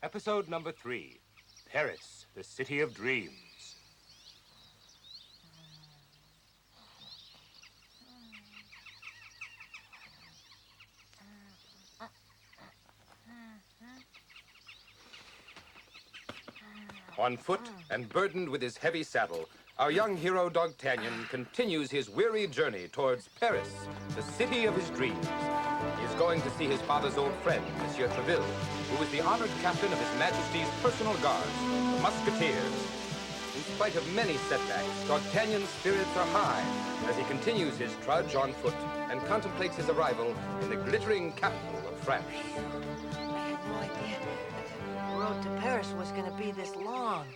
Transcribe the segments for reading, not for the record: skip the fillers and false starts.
Episode number 3, Paris, the City of Dreams. On foot and burdened with his heavy saddle, our young hero Dogtanian continues his weary journey towards Paris, the city of his dreams. He is going to see his father's old friend, Monsieur Treville, who is the honored captain of His Majesty's personal guards, the Musketeers. In spite of many setbacks, Dogtanian's spirits are high as he continues his trudge on foot and contemplates his arrival in the glittering capital of France. I had no idea the road to Paris was going to be this long.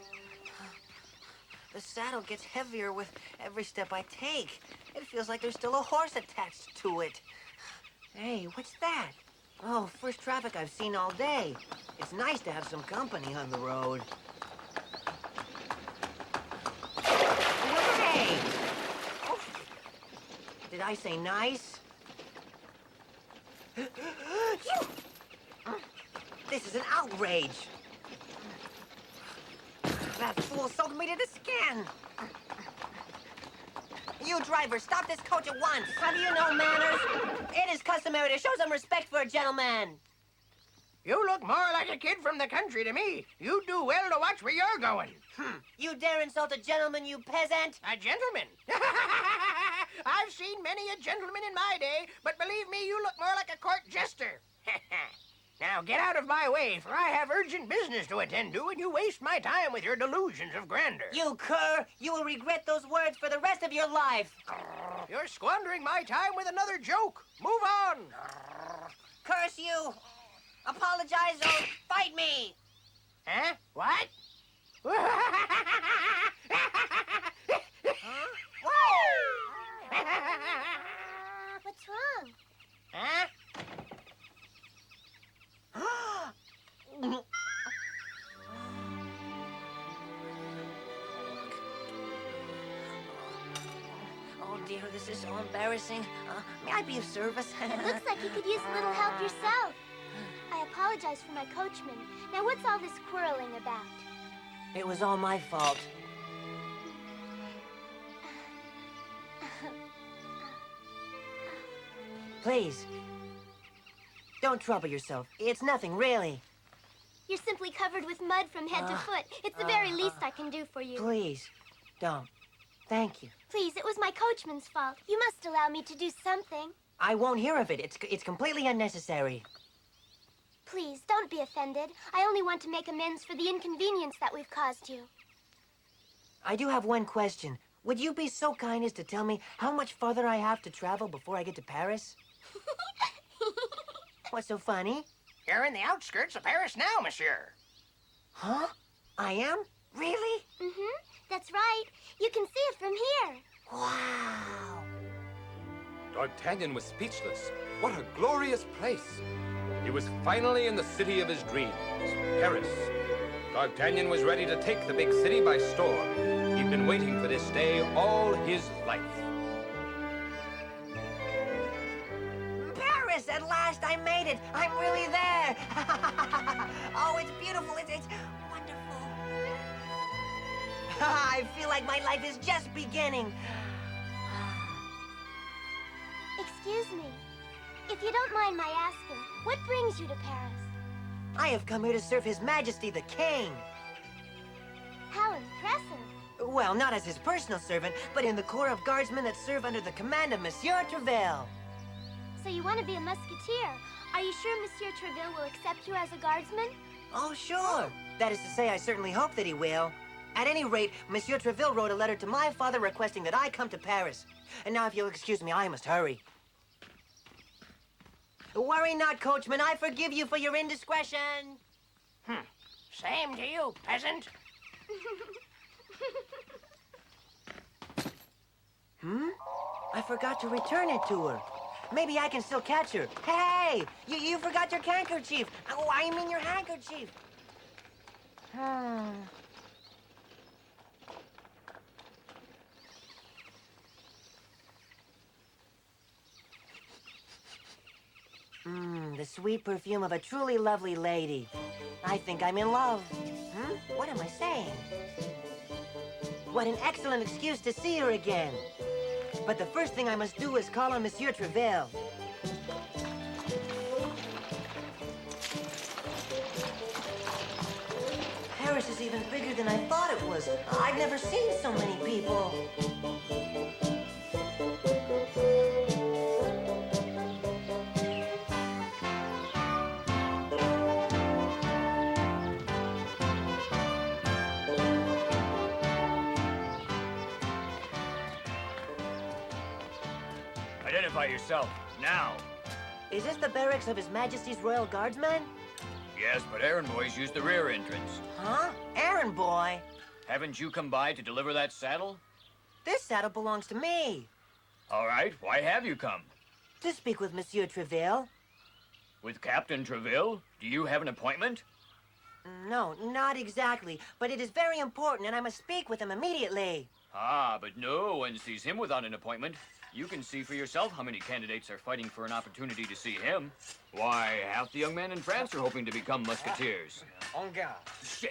The saddle gets heavier with every step I take. It feels like there's still a horse attached to it. Hey, what's that? Oh, first traffic I've seen all day. It's nice to have some company on the road. Hey! Oh. Did I say nice? This is an outrage. That fool soaked me to the skin. You driver, stop this coach at once. Have you no manners? It is customary to show some respect for a gentleman. You look more like a kid from the country to me. You do well to watch where you're going. You dare insult a gentleman, you peasant? A gentleman? I've seen many a gentleman in my day, but believe me, you look more like a court jester. Now get out of my way, for I have urgent business to attend to, and you waste my time with your delusions of grandeur. You cur! You will regret those words for the rest of your life. You're squandering my time with another joke. Move on. Curse you! Apologize or fight me! Huh? What? What's wrong? Huh? Oh dear, this is so embarrassing. May I be of service? It looks like you could use a little help yourself. I apologize for my coachman. Now what's all this quarreling about? It was all my fault. Please, don't trouble yourself. It's nothing, really. You're simply covered with mud from head to foot. It's the very least I can do for you. Please, don't. Thank you. Please, it was my coachman's fault. You must allow me to do something. I won't hear of it. It's completely unnecessary. Please, don't be offended. I only want to make amends for the inconvenience that we've caused you. I do have one question. Would you be so kind as to tell me how much farther I have to travel before I get to Paris? What's so funny? You're in the outskirts of Paris now, monsieur. Huh? I am? Really? Mm-hmm. That's right. You can see it from here. Wow. D'Artagnan was speechless. What a glorious place. He was finally in the city of his dreams, Paris. D'Artagnan was ready to take the big city by storm. He'd been waiting for this day all his life. Paris, at last I made it. I'm really there. Oh, it's beautiful. It's wonderful. I feel like my life is just beginning. Excuse me. If you don't mind my asking, what brings you to Paris? I have come here to serve His Majesty the King. How impressive. Well, not as his personal servant, but in the corps of guardsmen that serve under the command of Monsieur Treville. So you want to be a musketeer. Are you sure Monsieur Treville will accept you as a guardsman? Oh, sure. That is to say, I certainly hope that he will. At any rate, Monsieur Treville wrote a letter to my father requesting that I come to Paris. And now, if you'll excuse me, I must hurry. Worry not, coachman. I forgive you for your indiscretion. Same to you, peasant. I forgot to return it to her. Maybe I can still catch her. Hey! You forgot your handkerchief. Oh, I mean your handkerchief. The sweet perfume of a truly lovely lady. I think I'm in love. What am I saying? What an excellent excuse to see her again. But the first thing I must do is call on Monsieur Treville. Paris is even bigger than I thought it was. I've never seen so many people. Identify yourself, now. Is this the barracks of His Majesty's Royal Guardsmen? Yes, but errand boys use the rear entrance. Huh? Errand boy? Haven't you come by to deliver that saddle? This saddle belongs to me. All right, why have you come? To speak with Monsieur Treville. With Captain Treville? Do you have an appointment? No, not exactly. But it is very important, and I must speak with him immediately. Ah, but no one sees him without an appointment. You can see for yourself how many candidates are fighting for an opportunity to see him. Why, half the young men in France are hoping to become musketeers. En garde. Shit!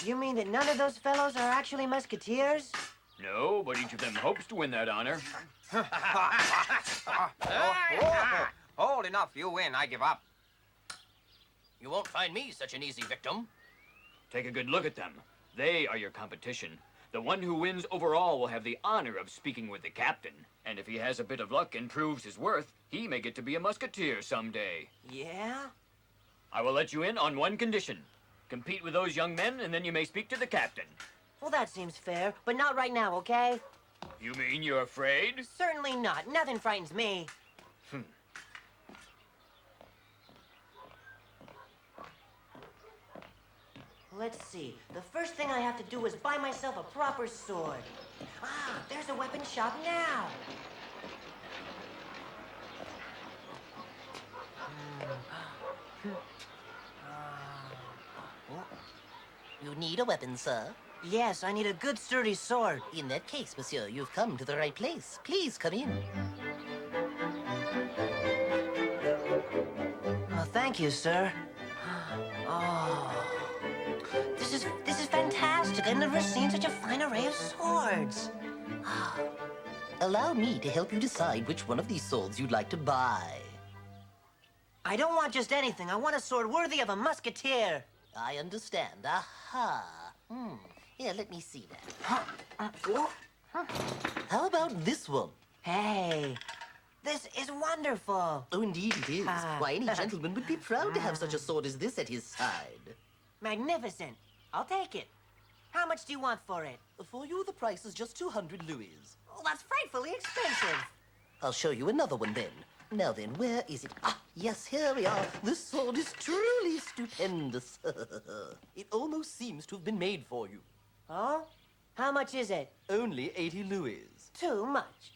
You mean that none of those fellows are actually musketeers? No, but each of them hopes to win that honor. Hold enough. You win. I give up. You won't find me such an easy victim. Take a good look at them. They are your competition. The one who wins overall will have the honor of speaking with the captain. And if he has a bit of luck and proves his worth, he may get to be a musketeer someday. Yeah? I will let you in on one condition. Compete with those young men, and then you may speak to the captain. Well, that seems fair, but not right now, okay? You mean you're afraid? Certainly not. Nothing frightens me. Let's see. The first thing I have to do is buy myself a proper sword. Ah, there's a weapon shop now. You need a weapon, sir? Yes, I need a good sturdy sword. In that case, monsieur, you've come to the right place. Please come in. Oh, thank you, sir. Oh. This is fantastic. I've never seen such a fine array of swords. Allow me to help you decide which one of these swords you'd like to buy. I don't want just anything. I want a sword worthy of a musketeer. I understand. Aha. Here, let me see that. How about this one? Hey, this is wonderful. Oh, indeed it is. Why, any gentleman would be proud to have such a sword as this at his side. Magnificent. I'll take it. How much do you want for it? For you, the price is just 200 louis. Oh, that's frightfully expensive. I'll show you another one then. Now then, where is it? Ah, yes, here we are. This sword is truly stupendous. It almost seems to have been made for you. Oh? How much is it? Only 80 louis. Too much.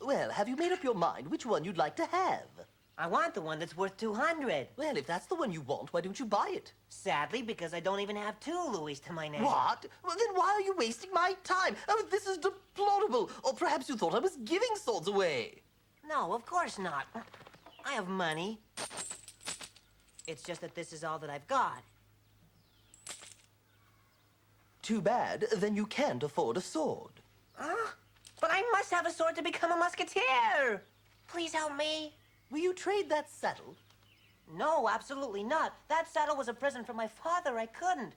Well, have you made up your mind which one you'd like to have? I want the one that's worth 200. Well, if that's the one you want, why don't you buy it? Sadly, because I don't even have 2 louis to my name. What? Well, then why are you wasting my time? Oh, this is deplorable. Or perhaps you thought I was giving swords away. No, of course not. I have money. It's just that this is all that I've got. Too bad. Then you can't afford a sword. But I must have a sword to become a musketeer. Please help me. Will you trade that saddle? No, absolutely not. That saddle was a present from my father. I couldn't.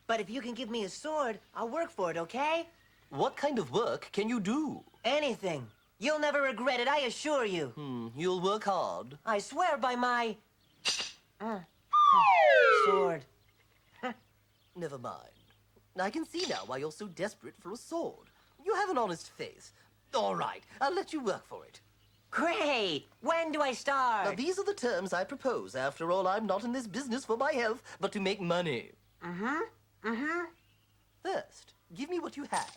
But if you can give me a sword, I'll work for it, okay? What kind of work can you do? Anything. You'll never regret it, I assure you. You'll work hard. I swear by my... sword. Never mind. I can see now why you're so desperate for a sword. You have an honest face. All right, I'll let you work for it. Great! When do I start? Now, these are the terms I propose. After all, I'm not in this business for my health, but to make money. First, give me what you have.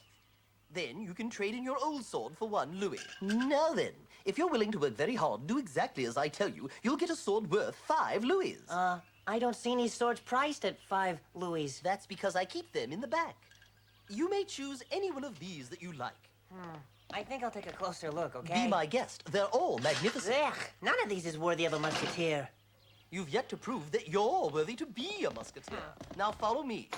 Then you can trade in your old sword for 1 louis. Now then, if you're willing to work very hard, do exactly as I tell you, you'll get a sword worth 5 louis. I don't see any swords priced at 5 louis. That's because I keep them in the back. You may choose any one of these that you like. I think I'll take a closer look, okay? Be my guest. They're all magnificent. Ugh, none of these is worthy of a musketeer. You've yet to prove that you're worthy to be a musketeer. Now follow me.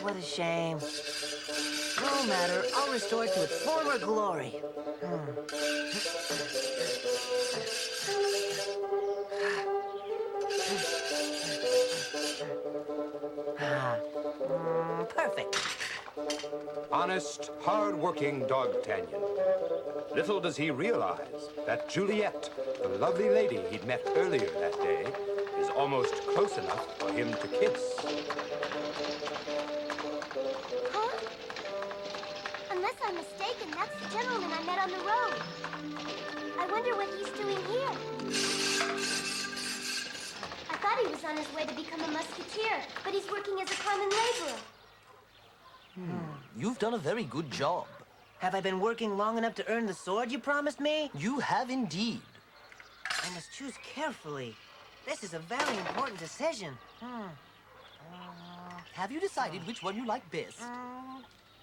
What a shame. No matter, I'll restore it to its former glory. Perfect. Honest, hard-working Dogtanian. Little does he realize that Juliet, the lovely lady he'd met earlier that day, is almost close enough for him to kiss. Huh? Unless I'm mistaken, that's the gentleman I met on the road. I wonder what he's doing here. I thought he was on his way to become a musketeer, but he's working as a common laborer. You've done a very good job. Have I been working long enough to earn the sword you promised me? You have indeed. I must choose carefully. This is a very important decision. Have you decided which one you like best?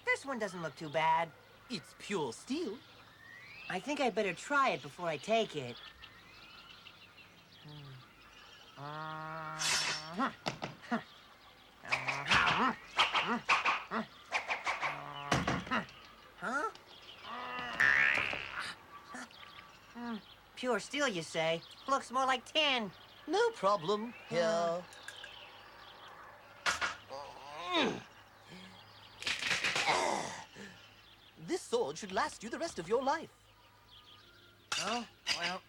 This one doesn't look too bad. It's pure steel. I think I'd better try it before I take it. Huh? Pure steel, you say? Looks more like tin. No problem. Here. This sword should last you the rest of your life. Oh, well,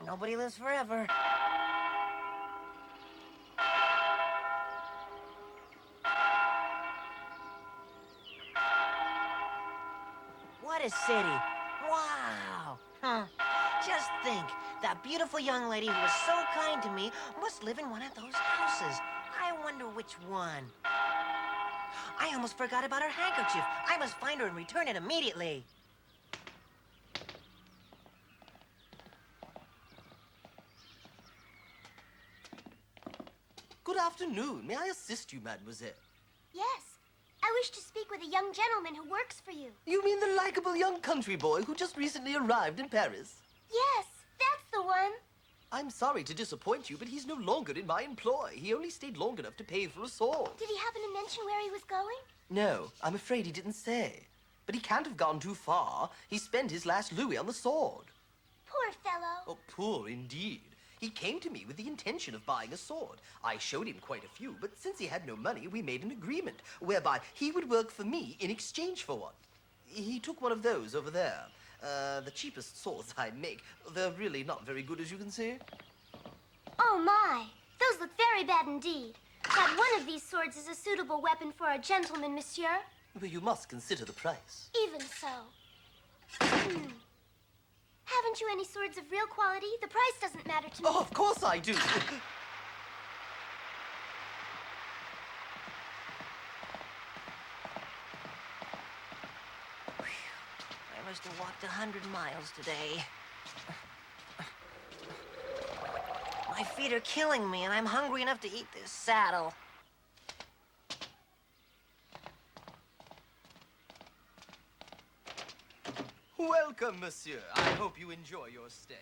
nobody lives forever. What a city. Wow. Just think, that beautiful young lady who was so kind to me must live in one of those houses. I wonder which one. I almost forgot about her handkerchief. I must find her and return it immediately. Good afternoon. May I assist you, mademoiselle? Yes. I wish to speak with a young gentleman who works for you. You mean the likable young country boy who just recently arrived in Paris? Yes, that's the one. I'm sorry to disappoint you, but he's no longer in my employ. He only stayed long enough to pay for a sword. Did he happen to mention where he was going? No, I'm afraid he didn't say. But he can't have gone too far. He spent his last louis on the sword. Poor fellow. Oh, poor indeed. He came to me with the intention of buying a sword. I showed him quite a few, but since he had no money, we made an agreement whereby he would work for me in exchange for one. He took one of those over there. The cheapest swords I make. They're really not very good, as you can see. Oh, my. Those look very bad indeed. Not one of these swords is a suitable weapon for a gentleman, monsieur. Well, you must consider the price. Even so. Haven't you any swords of real quality? The price doesn't matter to me. Oh, of course I do. I must have walked 100 miles today. My feet are killing me, and I'm hungry enough to eat this saddle. Welcome, monsieur. I hope you enjoy your stay.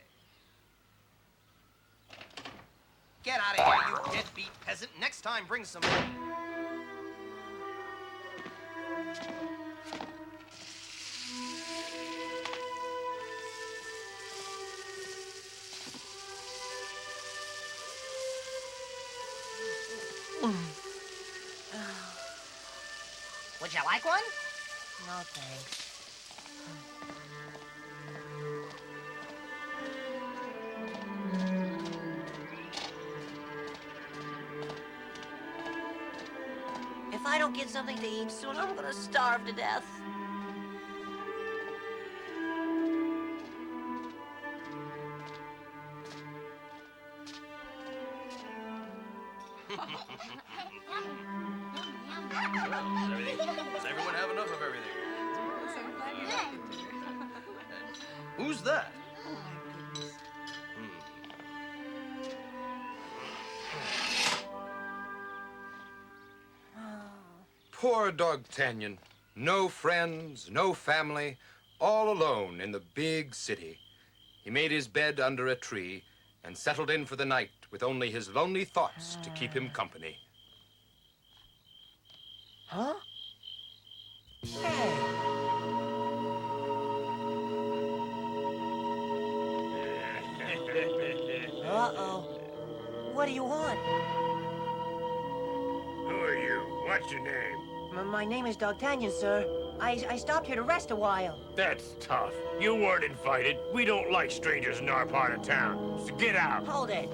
Get out of here, you deadbeat peasant. Next time, bring some money. Would you like one? No, thanks. If I don't get something to eat soon, I'm gonna starve to death. Does everyone have enough of everything? Who's that? Poor Dogtanian. No friends, no family, all alone in the big city. He made his bed under a tree and settled in for the night with only his lonely thoughts to keep him company. Huh? Hey. Uh-oh. What do you want? Who are you? What's your name? My name is Dogtanian, sir. I stopped here to rest a while. That's tough. You weren't invited. We don't like strangers in our part of town. So get out. Hold it.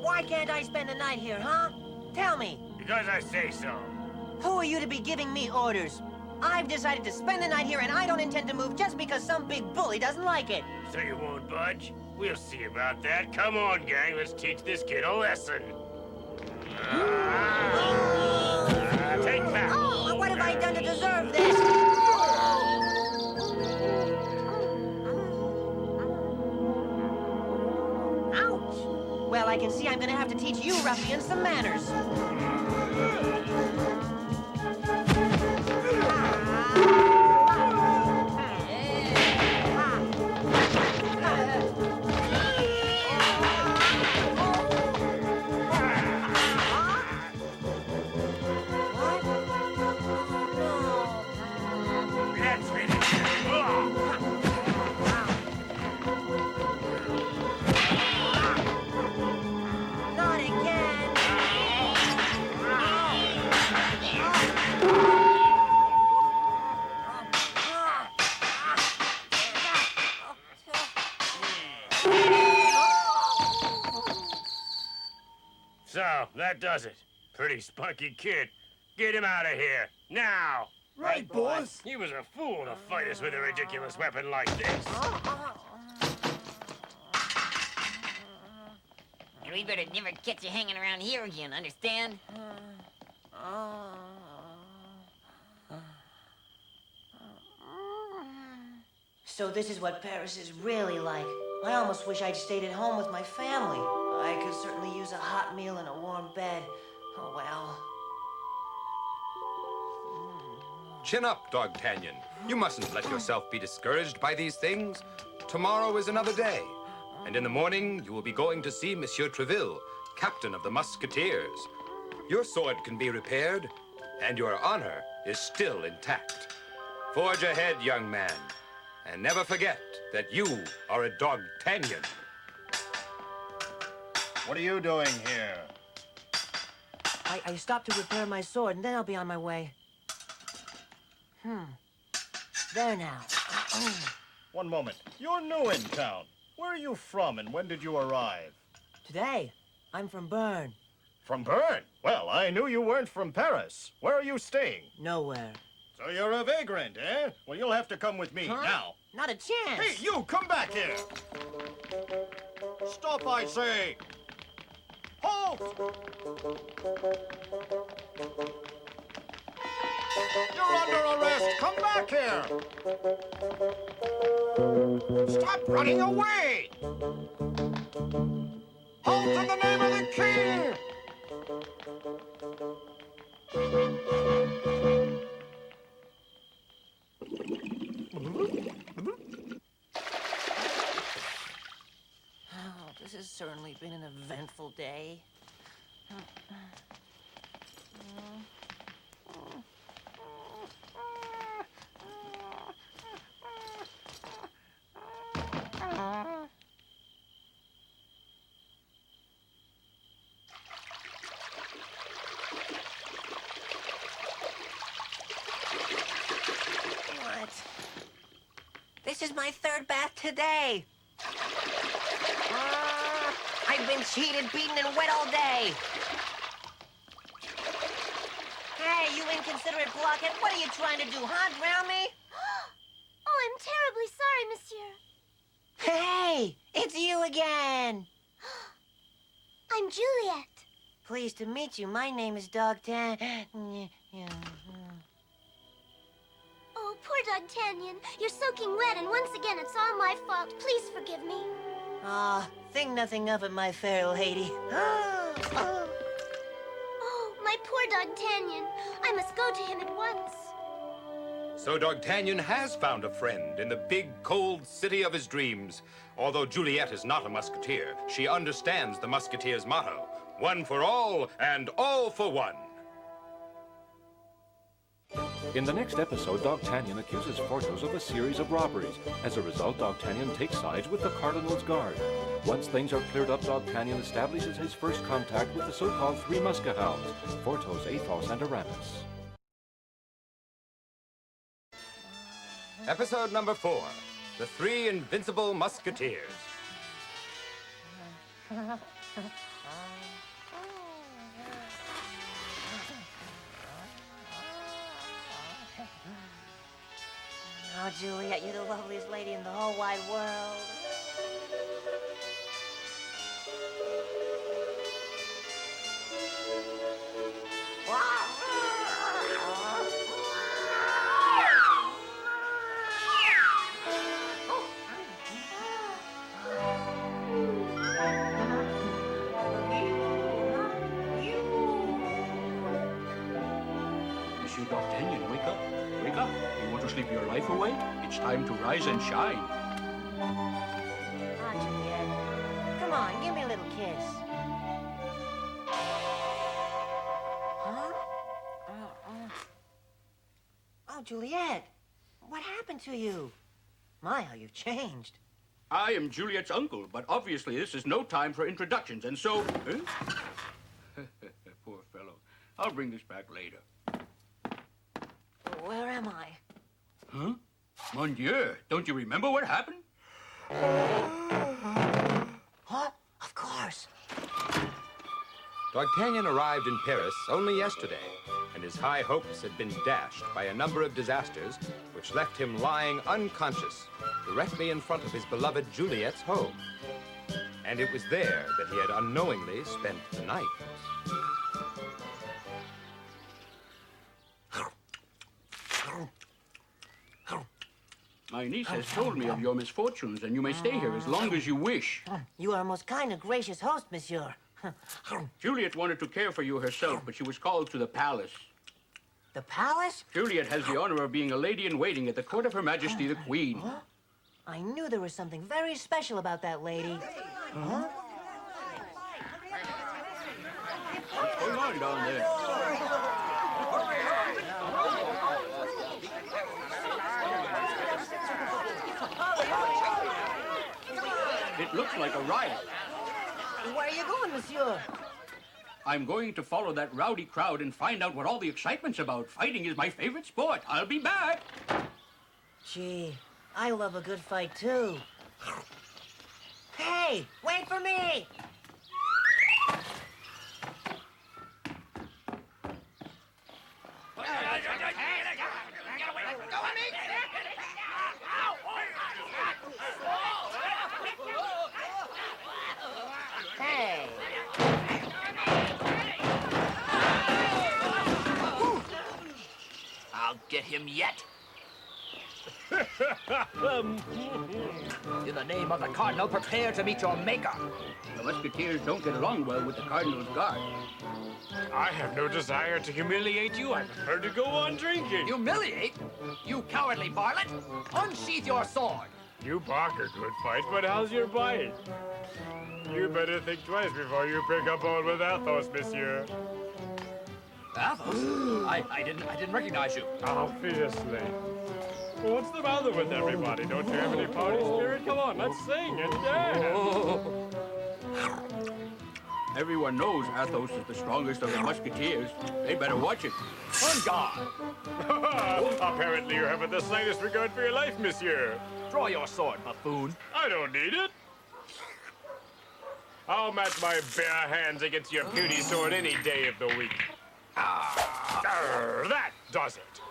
Why can't I spend the night here, huh? Tell me. Because I say so. Who are you to be giving me orders? I've decided to spend the night here, and I don't intend to move just because some big bully doesn't like it. So you won't budge? We'll see about that. Come on, gang. Let's teach this kid a lesson. Take that. Oh, what have I done to deserve this? Ouch! Well, I can see I'm gonna have to teach you ruffians some manners. Let's finish it. Not again! So, that does it. Pretty spunky kid. Get him out of here. Now! Right, boss. He was a fool to fight us with a ridiculous weapon like this. And we better never catch you hanging around here again, understand? So this is what Paris is really like. I almost wish I'd stayed at home with my family. I could certainly use a hot meal and a warm bed. Oh, well. Chin up, Dogtanian. You mustn't let yourself be discouraged by these things. Tomorrow is another day. And in the morning, you will be going to see Monsieur Treville, captain of the Musketeers. Your sword can be repaired, and your honor is still intact. Forge ahead, young man, and never forget that you are a Dogtanian. What are you doing here? I stopped to repair my sword, and then I'll be on my way. There now. One moment. You're new in town. Where are you from, and when did you arrive? Today, I'm from Bern. From Bern? Well, I knew you weren't from Paris. Where are you staying? Nowhere. So you're a vagrant, eh? Well, you'll have to come with me now. Not a chance. Hey, you, come back here! Stop, I say! Halt! You're under arrest! Come back here! Stop running away! Halt in the name of the king! Oh, this has certainly been an eventful day. What? This is my third bath today. I've been cheated, beaten, and wet all day. Hey, you inconsiderate blockhead, what are you trying to do, huh? Drown me? Oh, I'm terribly sorry, monsieur. Hey, it's you again. I'm Juliet. pleased to meet you. My name is Dogtanian. Oh, poor Dogtanian. You're soaking wet, and once again, it's all my fault. Please forgive me. Ah, think nothing of it, my fair lady. Oh, my poor Dogtanian. I must go to him at once. So Dogtanian has found a friend in the big, cold city of his dreams. Although Juliet is not a musketeer, she understands the musketeer's motto, one for all and all for one. In the next episode, Dogtanian accuses Porthos of a series of robberies. As a result, Dogtanian takes sides with the Cardinal's Guard. Once things are cleared up, Dogtanian establishes his first contact with the so-called three Muskehounds, Porthos, Athos, and Aramis. Episode number 4, The Three Invincible Musketeers. Oh, Juliet, you're the loveliest lady in the whole wide world. Monsieur D'Artagnan, wake up. Wake up. You want to sleep your life away? It's time to rise and shine. Ah, Juliet. Come on, give me a little kiss. Huh? Oh, Juliet. What happened to you? My, how you've changed. I am Juliet's uncle, but obviously this is no time for introductions, and so... Huh? Poor fellow. I'll bring this back later. Where am I? Huh? Mon Dieu, don't you remember what happened? Huh? Of course. D'Artagnan arrived in Paris only yesterday, and his high hopes had been dashed by a number of disasters which left him lying unconscious directly in front of his beloved Juliet's home. And it was there that he had unknowingly spent the night. My niece has told me of your misfortunes, and you may stay here as long as you wish. You are a most kind and gracious host, monsieur. Juliet wanted to care for you herself, but she was called to the palace. The palace? Juliet has the honor of being a lady-in-waiting at the court of Her Majesty the Queen. I knew there was something very special about that lady. Huh? What's going on down there? It looks like a riot. Where are you going, monsieur? I'm going to follow that rowdy crowd and find out what all the excitement's about. Fighting is my favorite sport. I'll be back. Gee, I love a good fight, too. Hey, wait for me! Hey. I'll get him yet. In the name of the Cardinal, prepare to meet your maker. The Musketeers don't get along well with the Cardinal's Guard. I have no desire to humiliate you. I prefer to go on drinking. Humiliate? You cowardly varlet! Unsheath your sword! You bark a good fight, but how's your bite? You better think twice before you pick up on with Athos, monsieur. Athos? I didn't recognize you. Obviously. What's the matter with everybody? Don't you have any party spirit? Come on, let's sing and dance. Everyone knows Athos is the strongest of the Musketeers. They better watch it. On guard! Apparently you haven't the slightest regard for your life, monsieur. Draw your sword, buffoon. I don't need it. I'll match my bare hands against your puny sword any day of the week. That does it.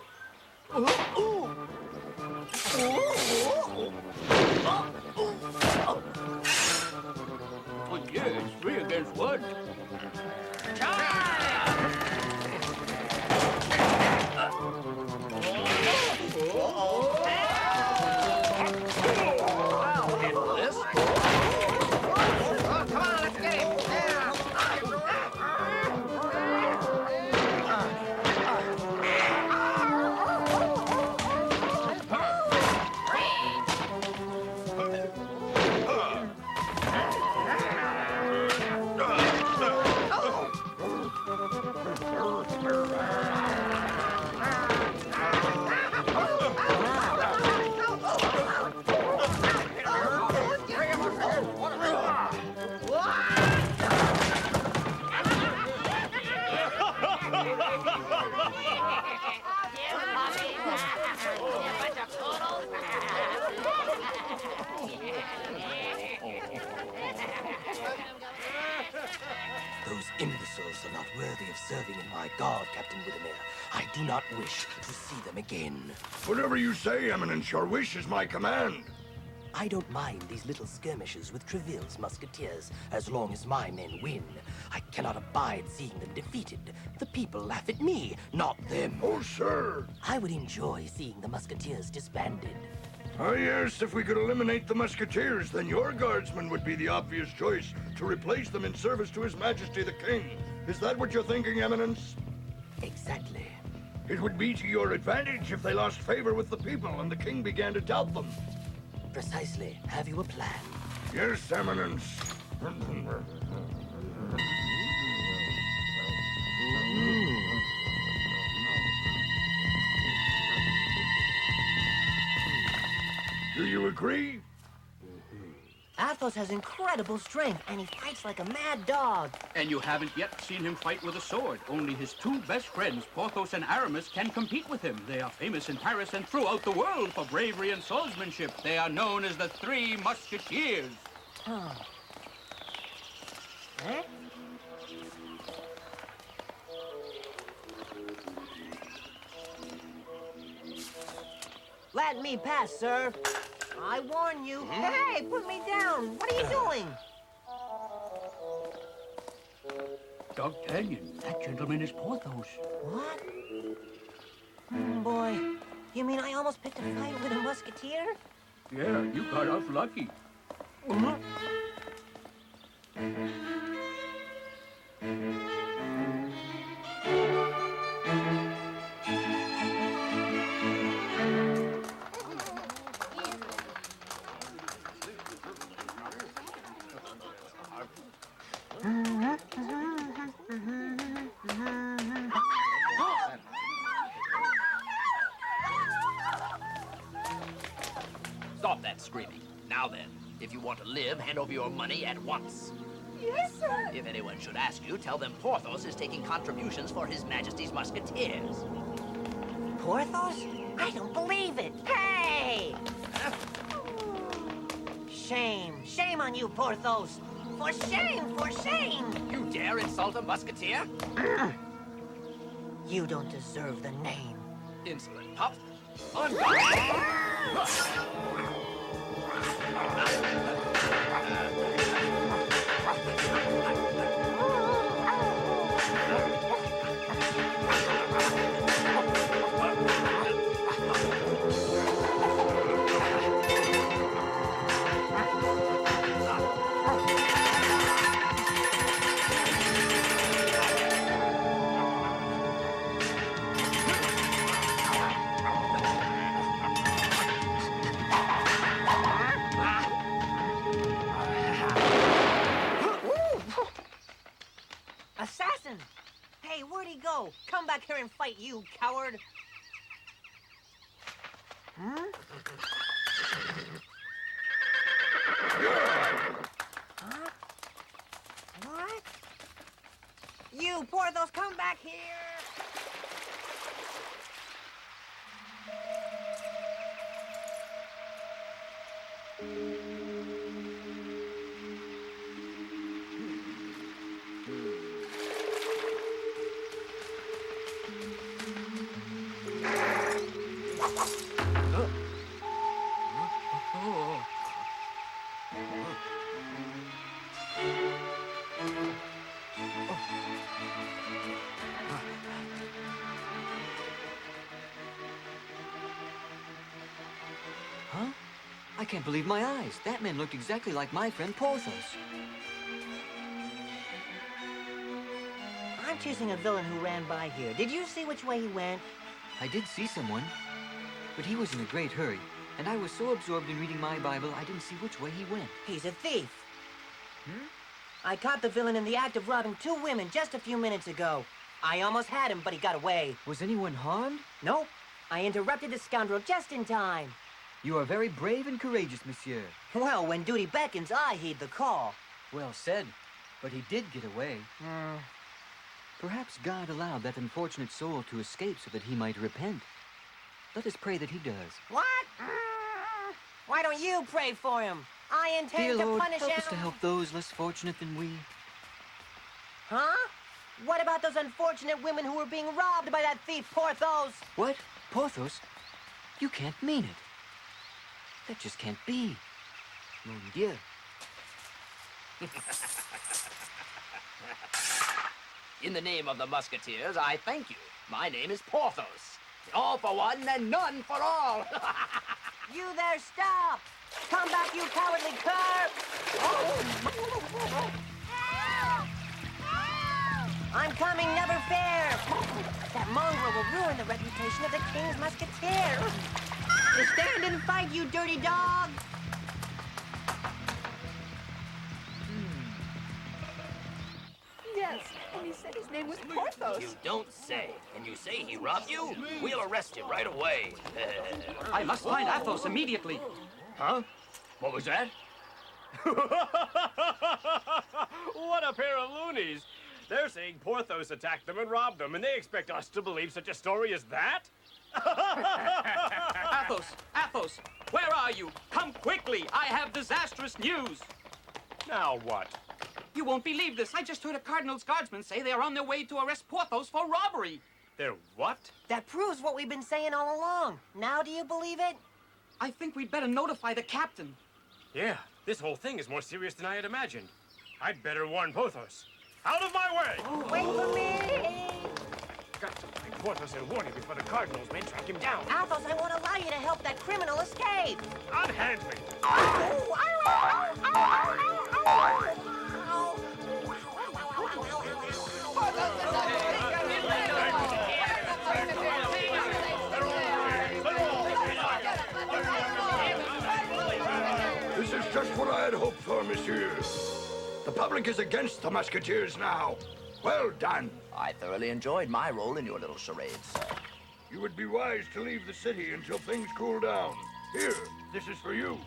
Oh, yeah, it's 3 against 1. Charge! Imbeciles are not worthy of serving in my guard, Captain Whittemere. I do not wish to see them again. Whatever you say, Eminence, your wish is my command. I don't mind these little skirmishes with Treville's musketeers, as long as my men win. I cannot abide seeing them defeated. The people laugh at me, not them. Oh, sir. I would enjoy seeing the musketeers disbanded. Oh, yes, if we could eliminate the musketeers, then your guardsmen would be the obvious choice to replace them in service to His Majesty the King. Is that what you're thinking, Eminence? Exactly. It would be to your advantage if they lost favor with the people and the King began to doubt them. Precisely. Have you a plan? Yes, Eminence. Do you agree? Athos has incredible strength, and he fights like a mad dog. And you haven't yet seen him fight with a sword. Only his two best friends, Porthos and Aramis, can compete with him. They are famous in Paris and throughout the world for bravery and swordsmanship. They are known as the Three Musketeers. Huh? Let me pass, sir. I warn you. Hey, put me down. What are you doing? Dogtanian, that gentleman is Porthos. What? Boy, you mean I almost picked a fight with a musketeer? Yeah, you got off lucky. Stop that screaming. Now then, if you want to live, hand over your money at once. Yes, sir. If anyone should ask you, tell them Porthos is taking contributions for His Majesty's Musketeers. Porthos? I don't believe it. Hey! Shame. Shame on you, Porthos. For shame, for shame. You dare insult a musketeer? You don't deserve the name. Insolent pup. On guard! Assassin! Hey, where'd he go? Come back here and fight, you coward! Huh? Huh? What? You, Porthos, come back here! Huh? I can't believe my eyes. That man looked exactly like my friend Porthos. I'm chasing a villain who ran by here. Did you see which way he went? I did see someone, but he was in a great hurry, and I was so absorbed in reading my Bible, I didn't see which way he went. He's a thief. I caught the villain in the act of robbing 2 women just a few minutes ago. I almost had him, but he got away. Was anyone harmed? Nope. I interrupted the scoundrel just in time. You are very brave and courageous, monsieur. Well, when duty beckons, I heed the call. Well said, but he did get away. Perhaps God allowed that unfortunate soul to escape so that he might repent. Let us pray that he does. What? Why don't you pray for him? I intend Dear to Lord, punish help him. us to help those less fortunate than we. Huh? What about those unfortunate women who were being robbed by that thief, Porthos? What? Porthos? You can't mean it. That just can't be. Mon Dieu. In the name of the Musketeers, I thank you. My name is Porthos. All for one and none for all. You there, stop! Come back, you cowardly cur! I'm coming, never fear! That mongrel will ruin the reputation of the King's Musketeers! Stand and fight, you dirty dog! Yes, and he said his name was Porthos. You don't say. And you say he robbed you? We'll arrest him right away. I must find Athos immediately. Huh? What was that? What a pair of loonies! They're saying Porthos attacked them and robbed them, and they expect us to believe such a story as that? Athos! Athos! Where are you? Come quickly! I have disastrous news! Now what? You won't believe this. I just heard a Cardinal's guardsman say they are on their way to arrest Porthos for robbery. They're what? That proves what we've been saying all along. Now do you believe it? I think we'd better notify the captain. Yeah, this whole thing is more serious than I had imagined. I'd better warn Porthos. Out of my way! Oh, wait for me! Got to find Porthos and warn him before the Cardinal's men track him down. Athos, I won't allow you to help that criminal escape! Unhand me! This is just what I had hoped for, monsieur. The public is against the Musketeers now. Well done. I thoroughly enjoyed my role in your little charade, sir. You would be wise to leave the city until things cool down. Here, this is for you.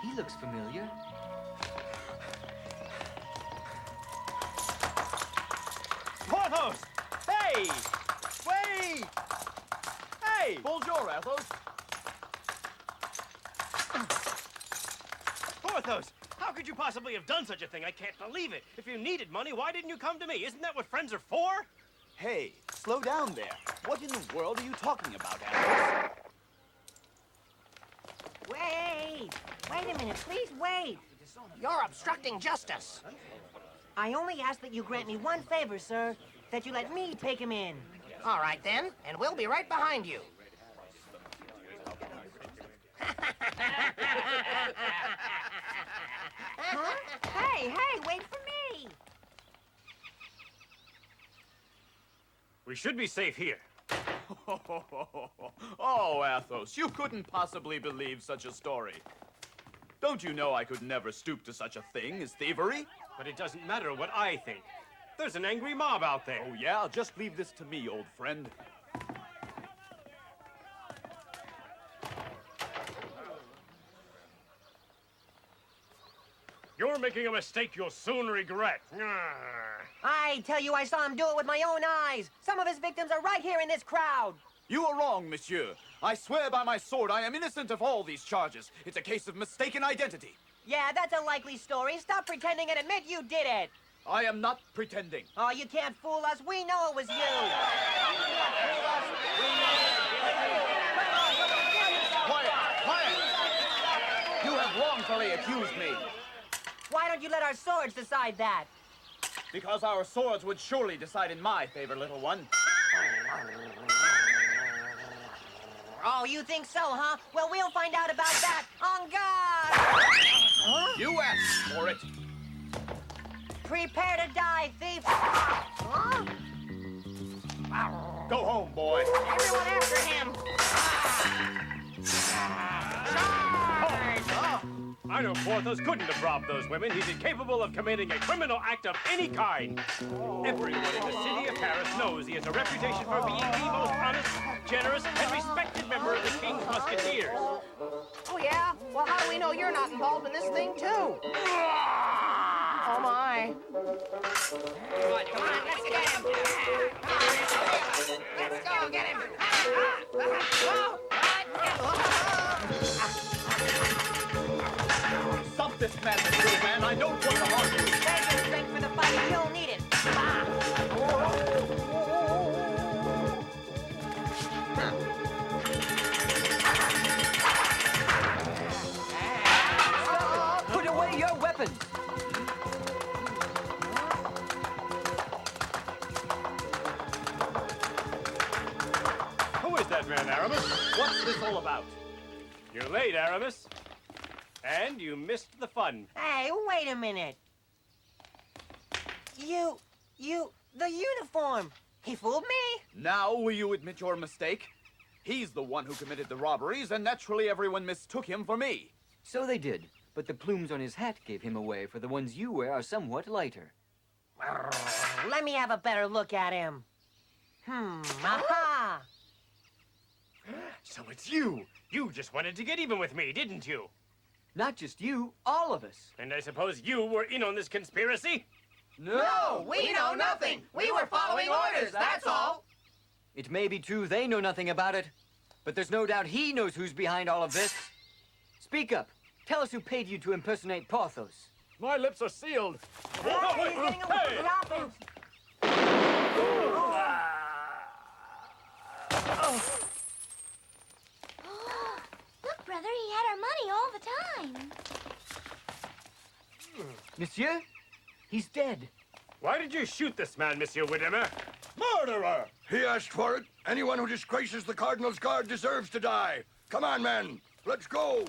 He looks familiar. Porthos! Hey! Wait! Hey! Bonjour, Athos. Porthos! How could you possibly have done such a thing? I can't believe it. If you needed money, why didn't you come to me? Isn't that what friends are for? Hey, slow down there. What in the world are you talking about, Athos? Wait! Wait a minute, please wait! You're obstructing justice. I only ask that you grant me one favor, sir. That you let me take him in. All right, then, and we'll be right behind you. Huh? Hey, wait for me! We should be safe here. Oh, Athos, you couldn't possibly believe such a story. Don't you know I could never stoop to such a thing as thievery? But it doesn't matter what I think. There's an angry mob out there. Oh, yeah? Just leave this to me, old friend. You're making a mistake you'll soon regret. I tell you, I saw him do it with my own eyes. Some of his victims are right here in this crowd. You are wrong, monsieur. I swear by my sword I am innocent of all these charges. It's a case of mistaken identity. Yeah, that's a likely story. Stop pretending and admit you did it. I am not pretending. Oh, you can't fool us. We know it was you. Quiet! You have wrongfully accused me. Why don't you let our swords decide that? Because our swords would surely decide in my favor, little one. Oh, you think so, huh? Well, we'll find out about that. On guard! Huh? You asked for it. Prepare to die, thief! Huh? Go home, boy. Everyone after him! I know Porthos couldn't have robbed those women. He's incapable of committing a criminal act of any kind. Everyone in the city of Paris knows he has a reputation for being the most honest, generous, and respected member of the King's Musketeers. Oh, yeah? Well, how do we know you're not involved in this thing, too? Oh, my. Come on, let's get him. Let's go, get him. Stop this madness, little man. I don't want to harm you. What's this all about? You're late, Aramis. And you missed the fun. Hey, wait a minute. The uniform. He fooled me. Now will you admit your mistake? He's the one who committed the robberies, and naturally everyone mistook him for me. So they did, but the plumes on his hat gave him away, for the ones you wear are somewhat lighter. Let me have a better look at him. Aha! So it's you. You just wanted to get even with me, didn't you? Not just you, all of us. And I suppose you were in on this conspiracy? No, we know nothing. We were following orders, that's all. It may be true they know nothing about it, but there's no doubt he knows who's behind all of this. Speak up. Tell us who paid you to impersonate Porthos. My lips are sealed. Hey, he's getting a little dropping. Look, brother, he had our money all the time. Monsieur, he's dead. Why did you shoot this man, Monsieur Widmer? Murderer! He asked for it. Anyone who disgraces the Cardinal's guard deserves to die. Come on, men. Let's go.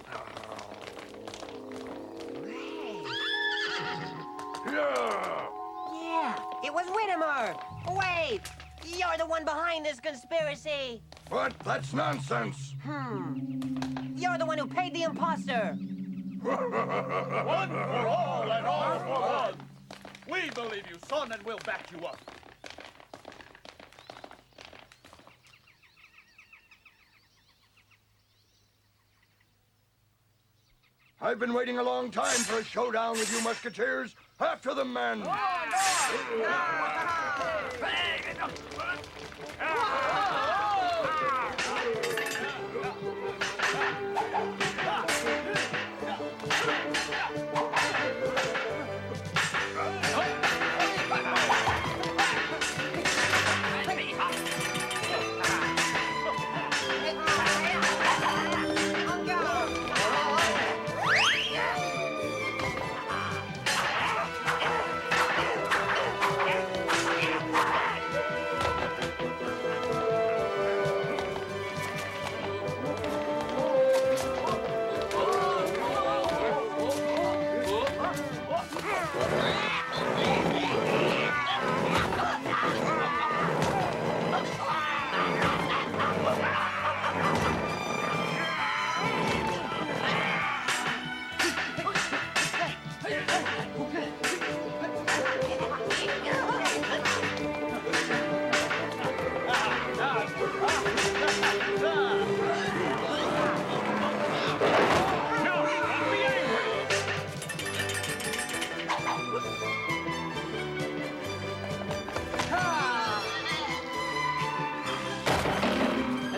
Yeah, it was Whittemore. Wait, you're the one behind this conspiracy. What? That's nonsense. You're the one who paid the imposter. One for all and all for one. We believe you, son, and we'll back you up. I've been waiting a long time for a showdown with you musketeers. After the men.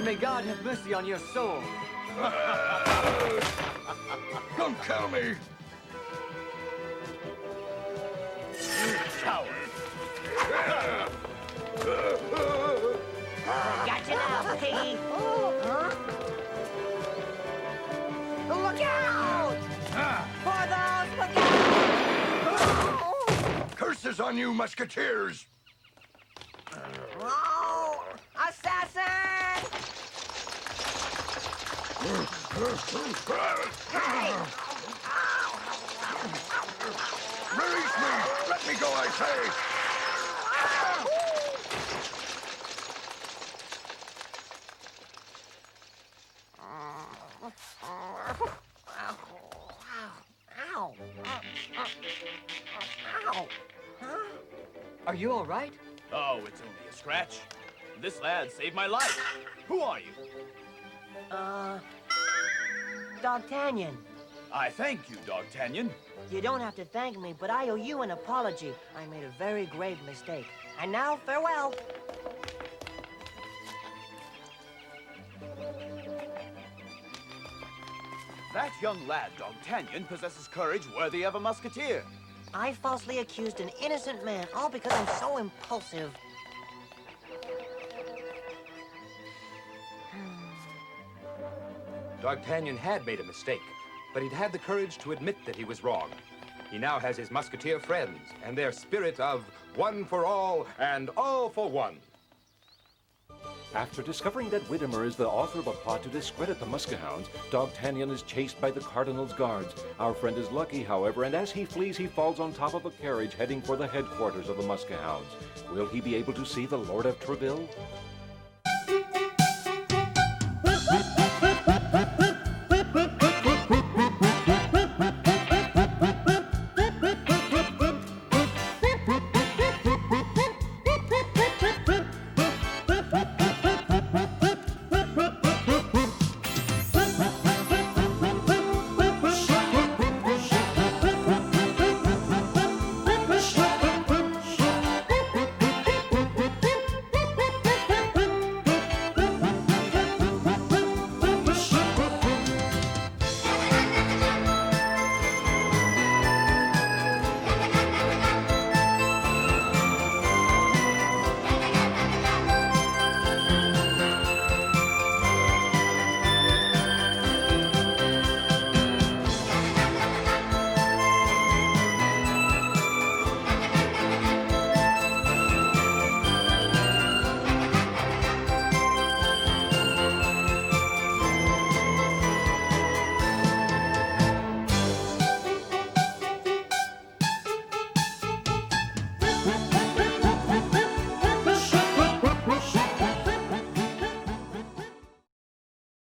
May God have mercy on your soul. Don't kill me. You coward. Gotcha now, piggy. Huh? Look out! Porthos, look out! Curses on you, musketeers. Oh, assassin! Release me! Let me go, I say! Ow! Are you all right? Oh, it's only a scratch. This lad saved my life. Who are you? Dogtanian. I thank you, Dogtanian. You don't have to thank me, but I owe you an apology. I made a very grave mistake. And now, farewell. That young lad, Dogtanian, possesses courage worthy of a musketeer. I falsely accused an innocent man, all because I'm so impulsive. D'Artagnan had made a mistake, but he'd had the courage to admit that he was wrong. He now has his musketeer friends and their spirit of one for all and all for one. After discovering that Whittemore is the author of a plot to discredit the Muskehounds, Dogtanian is chased by the Cardinal's guards. Our friend is lucky, however, and as he flees, he falls on top of a carriage heading for the headquarters of the Muskehounds. Will he be able to see the Lord of Treville?